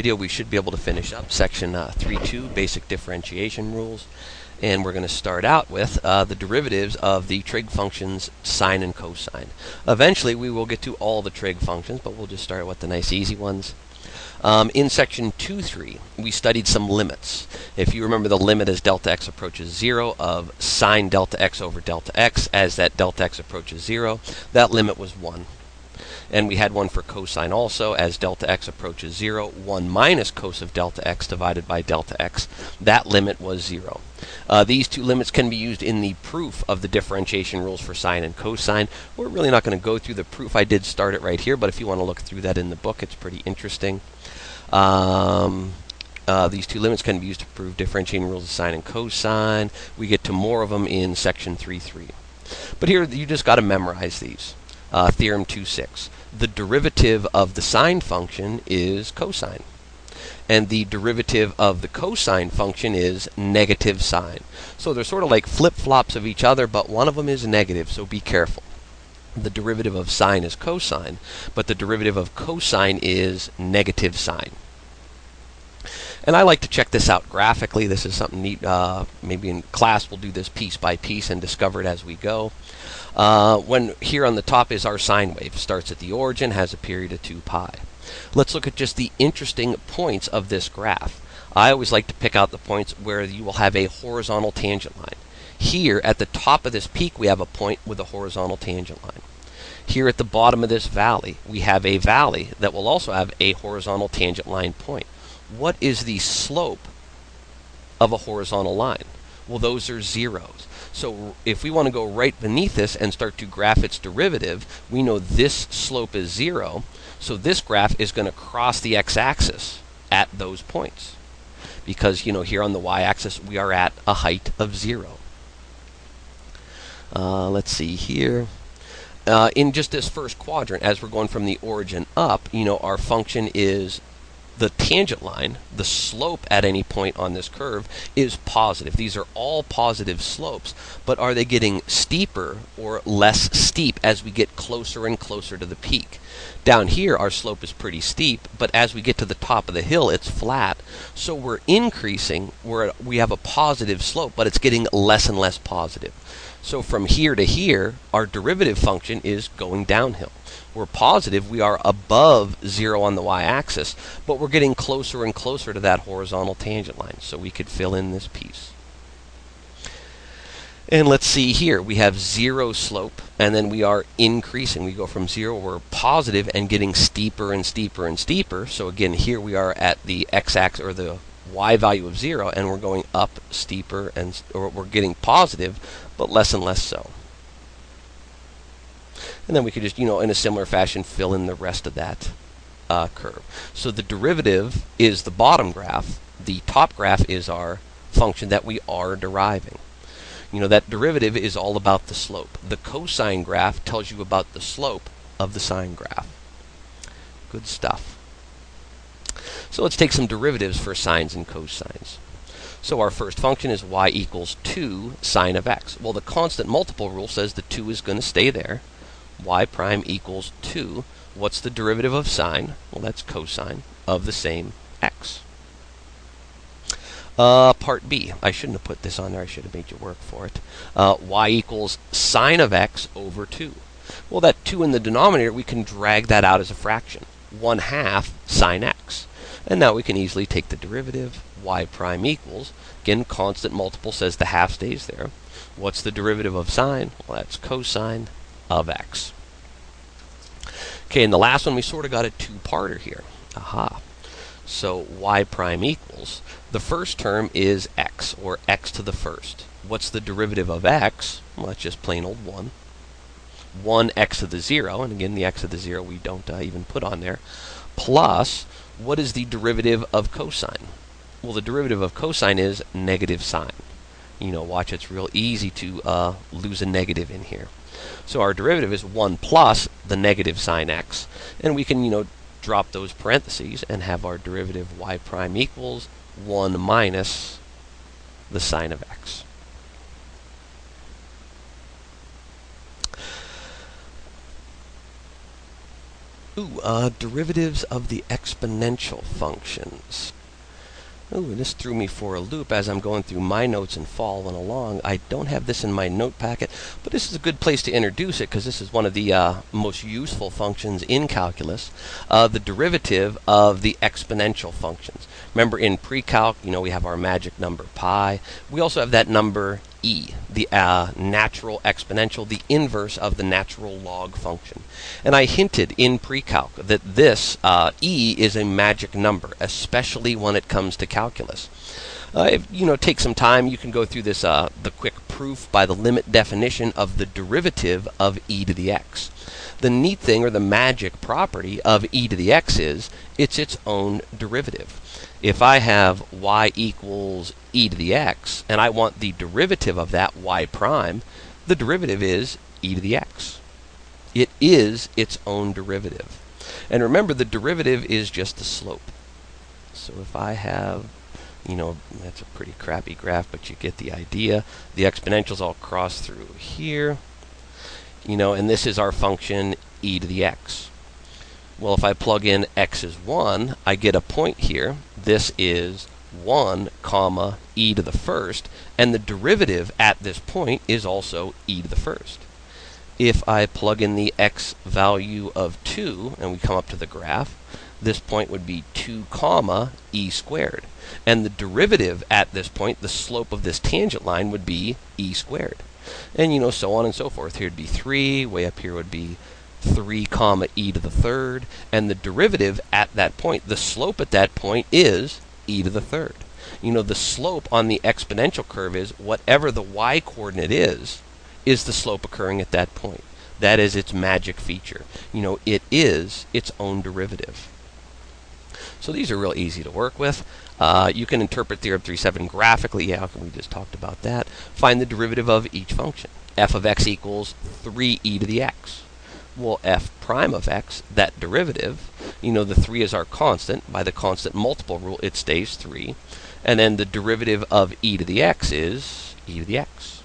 video we should be able to finish up section 3.2, Basic Differentiation Rules. And we're going to start out with the derivatives of the trig functions sine and cosine. Eventually we will get to all the trig functions, but we'll just start with the nice easy ones. In section 2.3 we studied some limits. If you remember, the limit as delta x approaches 0 of sine delta x over delta x, as that delta x approaches 0, that limit was 1. And we had one for cosine also, as delta x approaches 0, 1 minus cos of delta x divided by delta x. That limit was 0. These two limits can be used in the proof of the differentiation rules for sine and cosine. We're really not going to go through the proof. I did start it right here, but if you want to look through that in the book, it's pretty interesting. These two limits can be used to prove differentiating rules of sine and cosine. We get to more of them in section 3.3. But here you just got to memorize these. Theorem 2.6. The derivative of the sine function is cosine, and the derivative of the cosine function is negative sine. So they're sort of like flip-flops of each other, but one of them is negative, so be careful. The derivative of sine is cosine, but the derivative of cosine is negative sine. And I like to check this out graphically. This is something neat. Maybe in class we'll do this piece by piece and discover it as we go. When here on the top is our sine wave. Starts at the origin, has a period of 2 pi. Let's look at just the interesting points of this graph. I always like to pick out the points where you will have a horizontal tangent line. Here at the top of this peak we have a point with a horizontal tangent line. Here at the bottom of this valley we have a valley that will also have a horizontal tangent line point. What is the slope of a horizontal line? Well, those are zeros. So if we want to go right beneath this and start to graph its derivative, we know this slope is 0. So this graph is going to cross the x-axis at those points. Because, you know, here on the y-axis we are at a height of 0. Let's see here. In just this first quadrant, as we're going from the origin up, you know, our function is the tangent line. The slope at any point on this curve is positive. These are all positive slopes, but are they getting steeper or less steep as we get closer and closer to the peak? Down here our slope is pretty steep, but as we get to the top of the hill it's flat. So we're increasing, we have a positive slope, but it's getting less and less positive. So from here to here our derivative function is going downhill. We're positive, we are above 0 on the y-axis, but we're getting closer and closer to that horizontal tangent line, so we could fill in this piece. And let's see here, we have 0 slope, and then we are increasing. We go from 0, we're positive and getting steeper and steeper and steeper. So again, here we are at the x-axis, or the y value of 0, and we're going up steeper, or we're getting positive, but less and less so. And then we could just, you know, in a similar fashion, fill in the rest of that curve. So the derivative is the bottom graph. The top graph is our function that we are deriving. You know, that derivative is all about the slope. The cosine graph tells you about the slope of the sine graph. Good stuff. So let's take some derivatives for sines and cosines. So our first function is y equals 2 sine of x. Well, the constant multiple rule says the 2 is going to stay there. Y prime equals 2. What's the derivative of sine? Well, that's cosine of the same x. Part B. I shouldn't have put this on there. I should have made you work for it. Y equals sine of x over 2. Well, that 2 in the denominator, we can drag that out as a fraction. 1/2 sine x. And now we can easily take the derivative. Y prime equals, again, constant multiple says the half stays there. What's the derivative of sine? Well, that's cosine of x. Okay, and the last one we sort of got a two-parter here. Aha. So y prime equals, the first term is x, or x to the first. What's the derivative of x? Well, that's just plain old 1. 1x to the 0, and again the x to the 0 we don't even put on there, plus, what is the derivative of cosine? Well, the derivative of cosine is negative sine. You know, watch, it's real easy to lose a negative in here. So our derivative is 1 plus the negative sine x. And we can, you know, drop those parentheses and have our derivative y prime equals 1 minus the sine of x. Derivatives of the exponential functions. Ooh, this threw me for a loop as I'm going through my notes and following along. I don't have this in my note packet, but this is a good place to introduce it because this is one of the most useful functions in calculus, the derivative of the exponential functions. Remember, in pre-calc, we have our magic number pi. We also have that number e, the natural exponential, the inverse of the natural log function. And I hinted in pre-calc that this e is a magic number, especially when it comes to calculus. If take some time, you can go through this the quick proof by the limit definition of the derivative of e to the x. The neat thing, or the magic property of e to the x, is it's its own derivative. If I have y equals e to the x, and I want the derivative of that y prime, the derivative is e to the x. It is its own derivative. And remember, the derivative is just the slope. So if I have, that's a pretty crappy graph, but you get the idea. The exponentials all cross through here, and this is our function e to the x. Well, if I plug in x is 1, I get a point here. This is 1 comma e to the first, and the derivative at this point is also e to the first. If I plug in the x value of 2, and we come up to the graph, this point would be 2 comma e squared. And the derivative at this point, the slope of this tangent line, would be e squared. And so on and so forth. Here would be 3, way up here would be 3 comma e to the third, and the derivative at that point, the slope at that point, is e to the third. The slope on the exponential curve is whatever the y-coordinate is the slope occurring at that point. That is its magic feature. It is its own derivative. So these are real easy to work with. You can interpret theorem 3.7 graphically. Yeah, we just talked about that. Find the derivative of each function. F of x equals 3e to the x. Well, f prime of x, that derivative, the 3 is our constant. By the constant multiple rule, it stays 3. And then the derivative of e to the x is e to the x.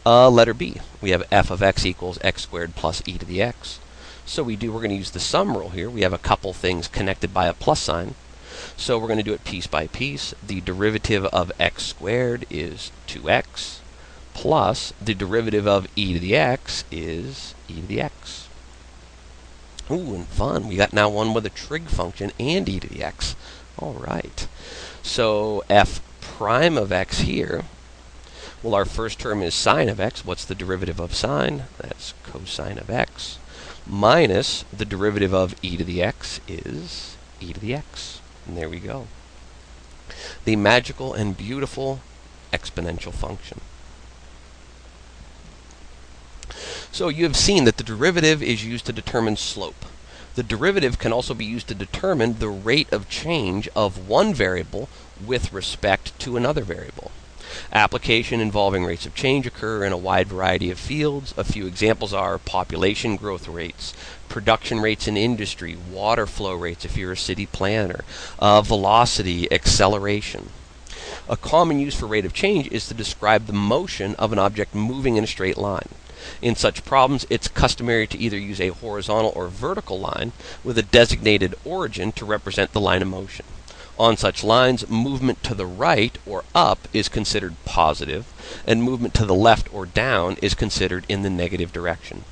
Letter B, we have f of x equals x squared plus e to the x. So we're going to use the sum rule here. We have a couple things connected by a plus sign. So we're going to do it piece by piece. The derivative of x squared is 2x. Plus the derivative of e to the x is e to the x. Ooh, and fun. We got now one with a trig function and e to the x. All right. So f prime of x here, well, our first term is sine of x. What's the derivative of sine? That's cosine of x. Minus the derivative of e to the x is e to the x. And there we go. The magical and beautiful exponential function. So you have seen that the derivative is used to determine slope. The derivative can also be used to determine the rate of change of one variable with respect to another variable. Application involving rates of change occur in a wide variety of fields. A few examples are population growth rates, production rates in industry, water flow rates if you're a city planner, velocity, acceleration. A common use for rate of change is to describe the motion of an object moving in a straight line. In such problems, it's customary to either use a horizontal or vertical line with a designated origin to represent the line of motion. On such lines, movement to the right or up is considered positive, and movement to the left or down is considered in the negative direction.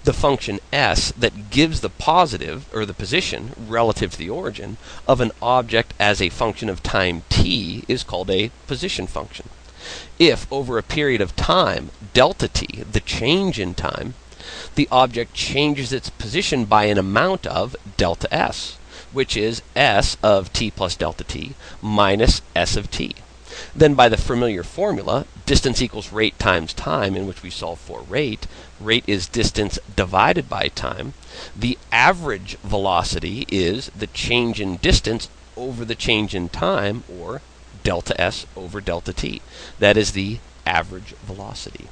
The function s that gives the positive, or the position, relative to the origin, of an object as a function of time t is called a position function. If, over a period of time, delta t, the change in time, the object changes its position by an amount of delta s, which is s of t plus delta t minus s of t. Then by the familiar formula, distance equals rate times time, in which we solve for rate. Rate is distance divided by time. The average velocity is the change in distance over the change in time, or delta s over delta t. That is the average velocity.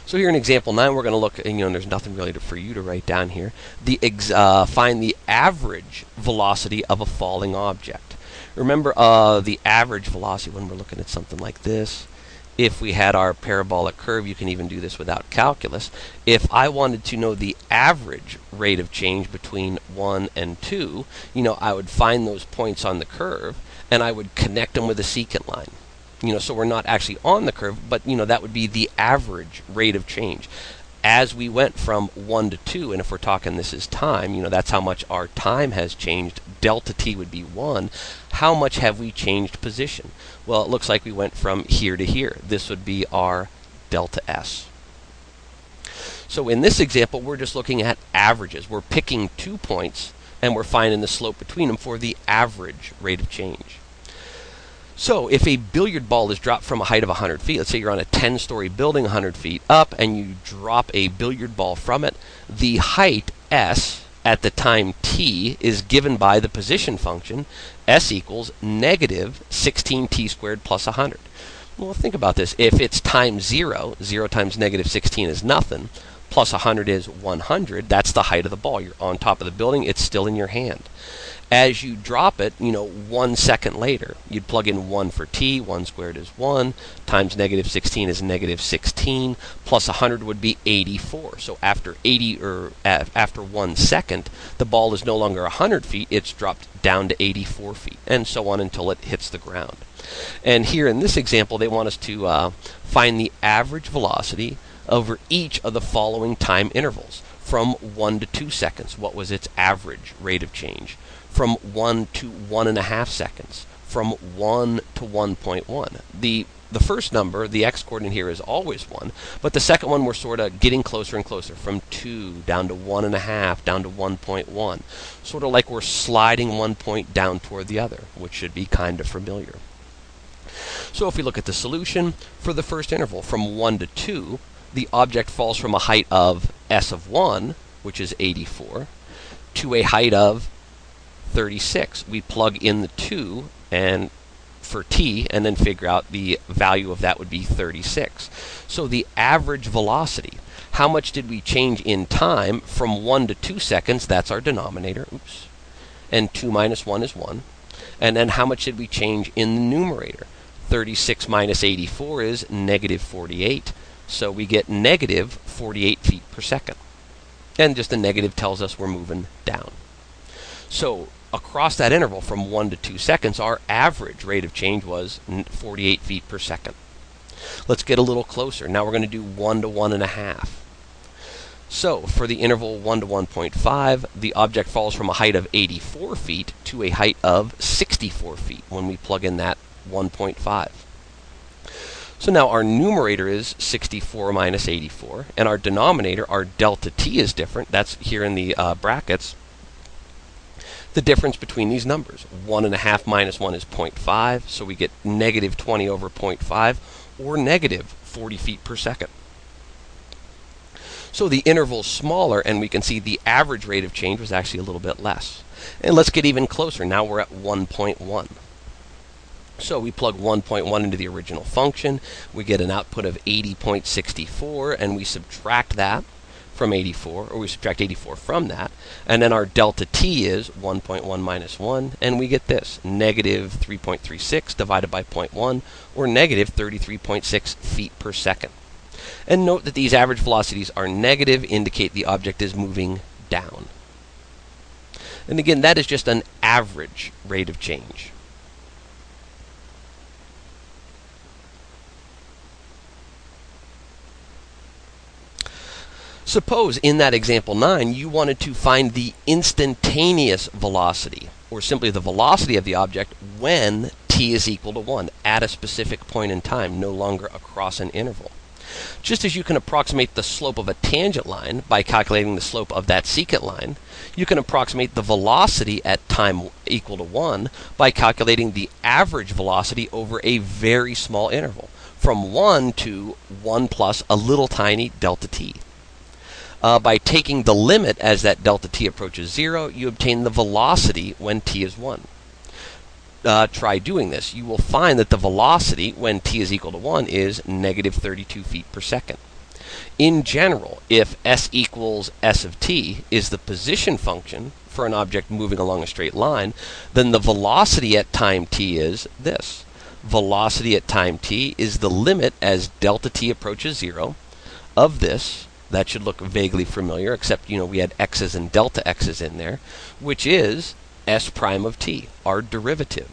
So here in example 9, we're going to look, and there's nothing really for you to write down here. Find the average velocity of a falling object. Remember, the average velocity when we're looking at something like this if we had our parabolic curve, you can even do this without calculus. If I wanted to know the average rate of change between 1 and 2, I would find those points on the curve, and I would connect them with a secant line. So we're not actually on the curve, but that would be the average rate of change. As we went from 1 to 2, and if we're talking this is time, that's how much our time has changed. Delta t would be 1. How much have we changed position? Well, it looks like we went from here to here. This would be our delta s. So in this example, we're just looking at averages. We're picking 2 points, and we're finding the slope between them for the average rate of change. So if a billiard ball is dropped from a height of 100 feet, let's say you're on a 10-story building 100 feet up, and you drop a billiard ball from it, the height, s, at the time t is given by the position function, s equals negative 16t squared plus 100. Well, think about this. If it's times 0, 0 times negative 16 is nothing, plus 100 is 100, that's the height of the ball. You're on top of the building, it's still in your hand. As you drop it, 1 second later, you'd plug in 1 for t, 1 squared is 1, times negative 16 is negative 16, plus 100 would be 84. So after 1 second, the ball is no longer 100 feet, it's dropped down to 84 feet, and so on until it hits the ground. And here in this example, they want us to find the average velocity over each of the following time intervals. From 1 to 2 seconds, what was its average rate of change? From 1 to 1.5 seconds, from 1 to 1.1. The first number, the x-coordinate here, is always 1, but the second one we're sort of getting closer and closer, from 2 down to 1.5, down to 1.1. Sort of like we're sliding 1 point down toward the other, which should be kind of familiar. So if we look at the solution, for the first interval, from 1 to 2, the object falls from a height of s of 1, which is 84, to a height of 36. We plug in the 2 and for t, and then figure out the value of that would be 36. So the average velocity, how much did we change in time from 1 to 2 seconds? That's our denominator. Oops. And 2 minus 1 is 1. And then how much did we change in the numerator? 36 minus 84 is negative 48. So we get negative 48 feet per second. And just the negative tells us we're moving down. So across that interval from 1 to 2 seconds, our average rate of change was 48 feet per second. Let's get a little closer. Now we're going to do 1 to 1.5. So for the interval 1 to 1.5, the object falls from a height of 84 feet to a height of 64 feet when we plug in that 1.5. So now our numerator is 64 minus 84, and our denominator, our delta t, is different. That's here in the brackets. The difference between these numbers, 1.5 minus 1 is 0.5, so we get negative 20 over 0.5, or negative 40 feet per second. So the interval's smaller, and we can see the average rate of change was actually a little bit less. And let's get even closer. Now we're at 1.1. So we plug 1.1 into the original function. We get an output of 80.64, and we subtract that from 84, or we subtract 84 from that, and then our delta t is 1.1 minus 1, and we get this, negative 3.36 divided by 0.1, or negative 33.6 feet per second. And note that these average velocities are negative, indicate the object is moving down. And again, that is just an average rate of change. Suppose in that example 9 you wanted to find the instantaneous velocity, or simply the velocity of the object when t is equal to 1 at a specific point in time, no longer across an interval. Just as you can approximate the slope of a tangent line by calculating the slope of that secant line, you can approximate the velocity at time equal to 1 by calculating the average velocity over a very small interval, from 1 to 1 plus a little tiny delta t. By taking the limit as that delta t approaches 0, you obtain the velocity when t is 1. Try doing this. You will find that the velocity when t is equal to 1 is negative 32 feet per second. In general, if s equals s of t is the position function for an object moving along a straight line, then the velocity at time t is this. velocity at time t is the limit as delta t approaches 0 of this. That should look vaguely familiar, except, we had x's and delta x's in there, which is s prime of t, our derivative.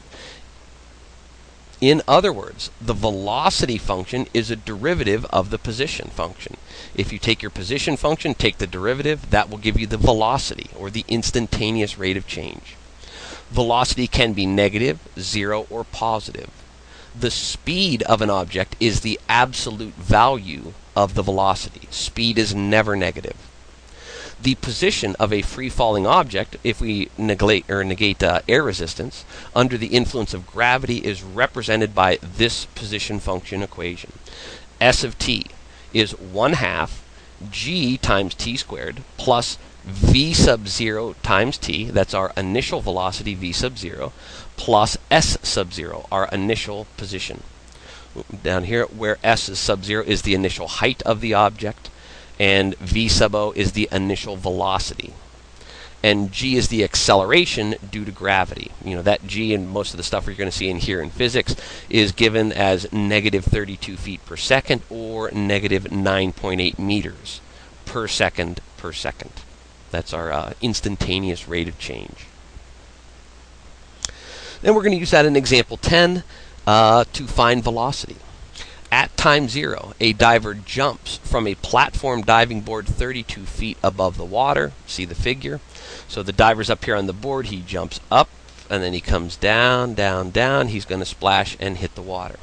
In other words, the velocity function is a derivative of the position function. If you take your position function, take the derivative, that will give you the velocity, or the instantaneous rate of change. Velocity can be negative, 0, or positive. The speed of an object is the absolute value of the velocity. Speed is never negative. The position of a free-falling object, if we negate air resistance, under the influence of gravity is represented by this position function equation. S of t is 1/2 g times t squared plus v sub 0 times t, that's our initial velocity v sub 0, plus s sub 0, our initial position. Down here, where s sub 0 is the initial height of the object, and v sub o is the initial velocity. And g is the acceleration due to gravity. That g, and most of the stuff you're going to see in here in physics, is given as negative 32 feet per second, or negative 9.8 meters per second per second. That's our instantaneous rate of change. Then we're going to use that in example 10 to find velocity. At time 0, a diver jumps from a platform diving board 32 feet above the water. See the figure? So the diver's up here on the board. He jumps up, and then he comes down, down, down. He's going to splash and hit the water.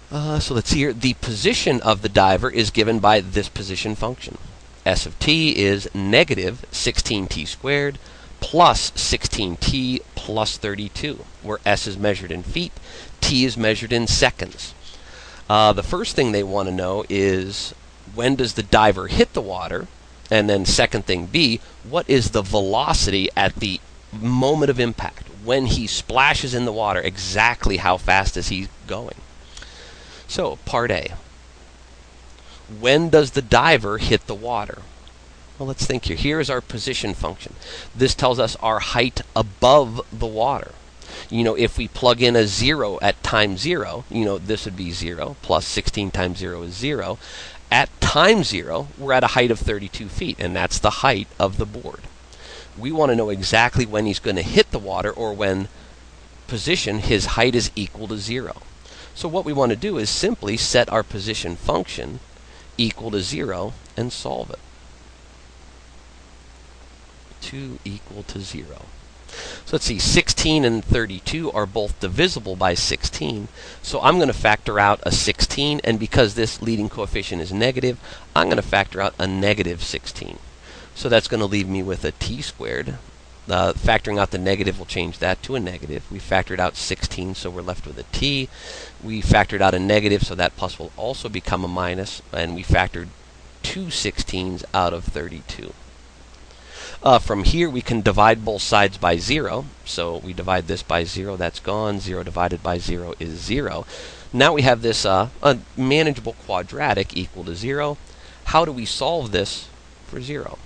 So let's see here. The position of the diver is given by this position function. S of t is negative 16t squared plus 16t plus 32, where s is measured in feet, t is measured in seconds. The first thing they want to know is, when does the diver hit the water? And then second thing B, what is the velocity at the moment of impact? When he splashes in the water, exactly how fast is he going? So, part A. When does the diver hit the water? Well, let's think here. Here is our position function. This tells us our height above the water. If we plug in a 0 at time 0, this would be 0, plus 16 times 0 is 0. At time 0, we're at a height of 32 feet, and that's the height of the board. We want to know exactly when he's going to hit the water, or when position, his height is equal to 0. So what we want to do is simply set our position function equal to 0 and solve it. 2 equal to 0. So let's see, 16 and 32 are both divisible by 16. So I'm going to factor out a 16, and because this leading coefficient is negative, I'm going to factor out a negative 16. So that's going to leave me with a t squared. Factoring out the negative will change that to a negative. We factored out 16, so we're left with a t. We factored out a negative, so that plus will also become a minus, and we factored 2 16s out of 32. From here, we can divide both sides by 0. So we divide this by 0, that's gone. 0 divided by 0 is 0. Now we have this a manageable quadratic equal to 0. How do we solve this for 0?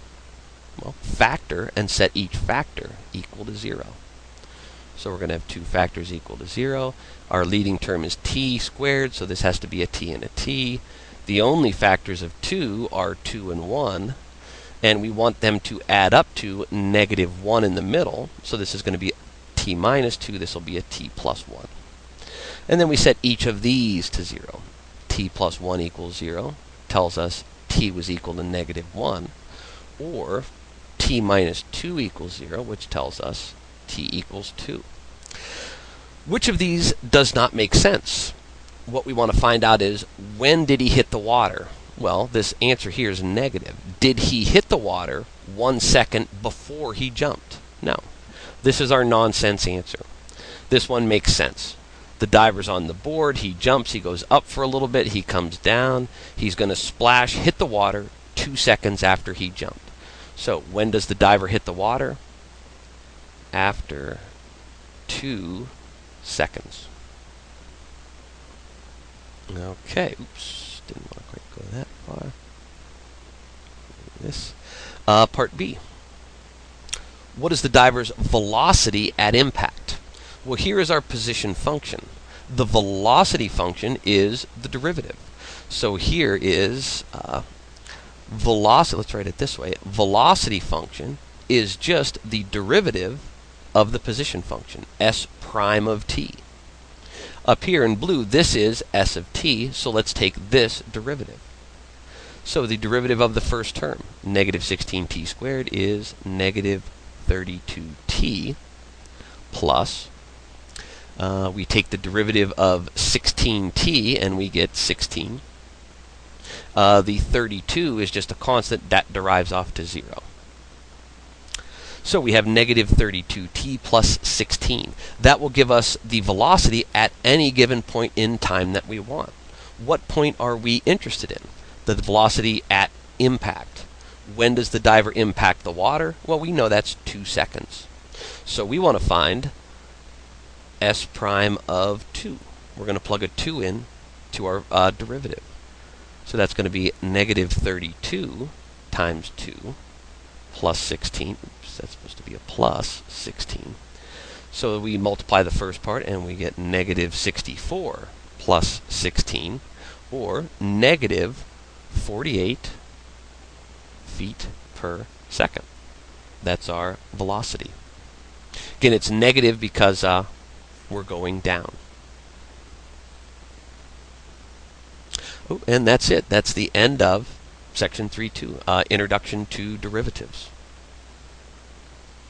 Well, factor and set each factor equal to 0. So we're going to have 2 factors equal to 0. Our leading term is t squared, so this has to be a t and a t. The only factors of 2 are 2 and 1. And we want them to add up to negative 1 in the middle. So this is going to be t minus 2. This will be a t plus 1. And then we set each of these to 0. T plus 1 equals 0. Tells us t was equal to negative 1. Or t minus 2 equals 0, which tells us t equals 2. Which of these does not make sense? What we want to find out is, when did he hit the water? Well, this answer here is negative. Did he hit the water 1 second before he jumped? No. This is our nonsense answer. This one makes sense. The diver's on the board, he jumps, he goes up for a little bit, he comes down, he's going to splash, hit the water 2 seconds after he jumped. So, when does the diver hit the water? After 2 seconds. Okay, oops, didn't want to quite go that far. This. Part B. What is the diver's velocity at impact? Well, here is our position function. The velocity function is the derivative. So here is velocity. Let's write it this way. Velocity function is just the derivative of the position function, s prime of t. Up here in blue, this is s of t, so let's take this derivative. So the derivative of the first term, negative 16t squared, is negative 32t plus, we take the derivative of 16t and we get 16. The 32 is just a constant that derives off to 0. So we have negative 32t plus 16. That will give us the velocity at any given point in time that we want. What point are we interested in? The velocity at impact. When does the diver impact the water? Well, we know that's 2 seconds. So we want to find s prime of 2. We're going to plug a 2 in to our derivative. So that's going to be negative 32 times 2 plus 16. Oops, that's supposed to be a plus 16. So we multiply the first part and we get negative 64 plus 16, or negative 48 feet per second. That's our velocity. Again, it's negative because we're going down. Oh, and that's it. That's the end of Section 3.2, Introduction to Derivatives.